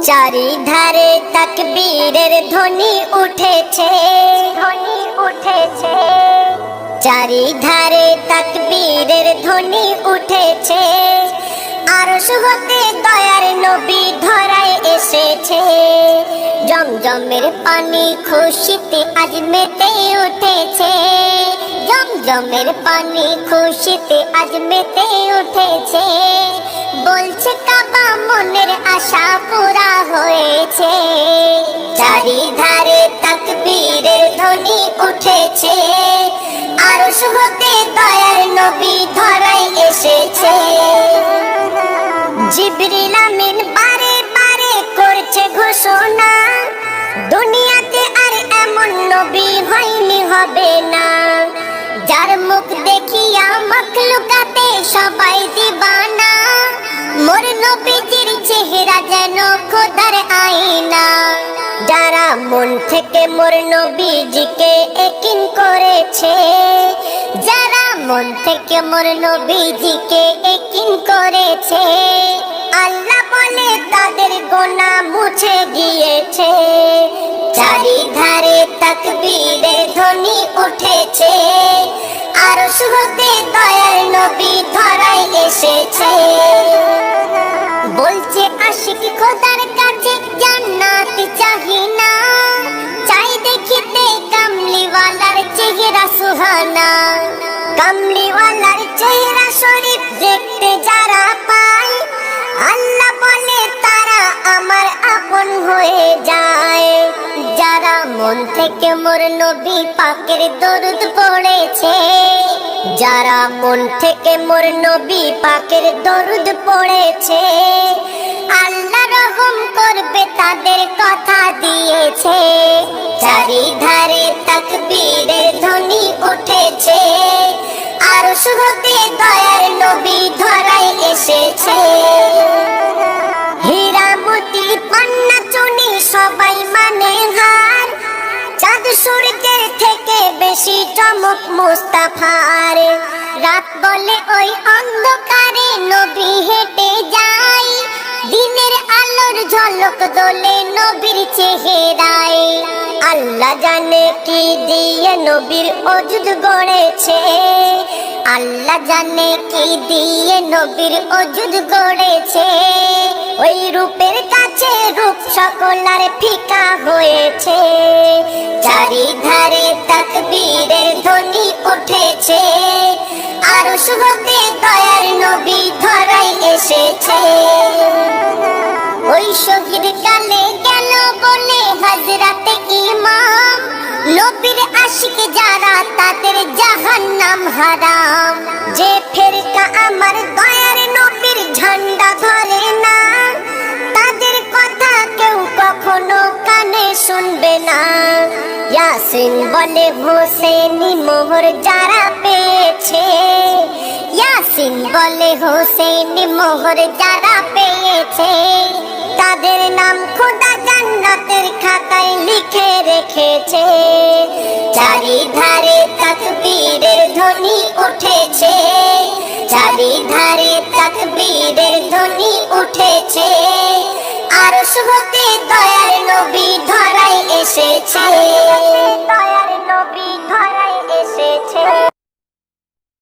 চারিধারে তাকবীরের ধ্বনি উঠেছে, চারিধারে তাকবীরের ধ্বনি উঠেছে। আরশ হতে দয়ার নবী ধরায় এসেছে। জমজমের পানি খুশিতে আজ মেতে উঠেছে, জমজমের পানি খুশিতে আজ মেতে উঠেছে। বলছে কাবা মনের আশা পুরা হয়েছে। চারিধারে তাকবীরের ধ্বনি উঠেছে। আরশ হতে দয়ার নবী ধরায় এসেছে। জিবরিল আমিন বারে বারে করছে ঘোষণা, দুনিয়াতে আর এমন নবী হয়নি, হবে না। যার মুখ দেখিয়া মাখলুকাতে সবাই দিবানা, মোর নবীজির চেহারা যেন খোদার আয়না। যারা মন থেকে মোর নবীজিকে একিন করেছে, যারা মন থেকে মোর নবীজিকে একিন করেছে, আল্লাহ বলে তাদের গুনাহ মুছে গিয়েছে। চারিধারে তাকবীরের ধ্বনি উঠেছে। আরশ হতে দয়ার নবী ধরায় এসেছে। বলছে আশিক খোদার কাছে জান্নাত চাহি না, চাই দেখিতে কামলিওয়ালার চেহারা সুহানা। কামলিওয়ালার চেহারা শরীফ দেখতে যারা পায়, আল্লাহ বলে তারা আমার আপন হয়ে যায়। যারা মন থেকে মোর নবী পাকের দরুদ পড়েছে, যারা মন থেকে মোর নবী পাকের দরুদ পড়েছে, আল্লাহ রহম করবে তাদের কথা দিয়েছে। চারিধারে তাকবীরের ধ্বনি উঠেছে। আরশ হতে দয়ার নবী ধরায় এসেছে। হীরা মোতি পান্না চুনি সবাই মানে হার, চাঁদ সূর্যের থেকে বেশি চমক মুস্তাফার। রাত বলে ওই অন্ধকারে নবী হেঁটে যায়, দিনের আলোর ঝলক দোলে নবীর চেহারায়। আল্লাহ জানে কি দিয়ে নবীর ওজুদ গড়েছে, আল্লাহ জানে কি দিয়ে নবীর ওজুদ গড়েছে। ওই রূপের কাছে রূপ সকলার ফিকা হয়েছে। চারিধারে তাকবীরের ধ্বনি উঠেছে। আরশ হতে দয়ার নবী ধরায় এসেছে। ওই শহীদ কালে গেল বলে হযরতে ইমাম, নবীর আশিক যারা তাদের জাহান্নাম হারাম। যে ফেরকা আমার দয়ার নবীর ঝান্ডা ধরে না, তাদের কথা কেউ কখনো কানে শুনবে না। ইয়াসিন বলে হোসেনি মোহর যারা পেয়েছে, ইয়াসিন বলে হোসেনি মোহর যারা পেয়েছে, তাদের নাম খোদা জান্নাতের খাতায় লিখে রেখেছে। চারিধারে তাকবীরের ধ্বনি উঠেছে। চারিধারে তাকবীরের ধ্বনি উঠেছে। আরশ হতে দয়ার নবী ধরায় এসেছে। দয়ার নবী ধরায় এসেছে।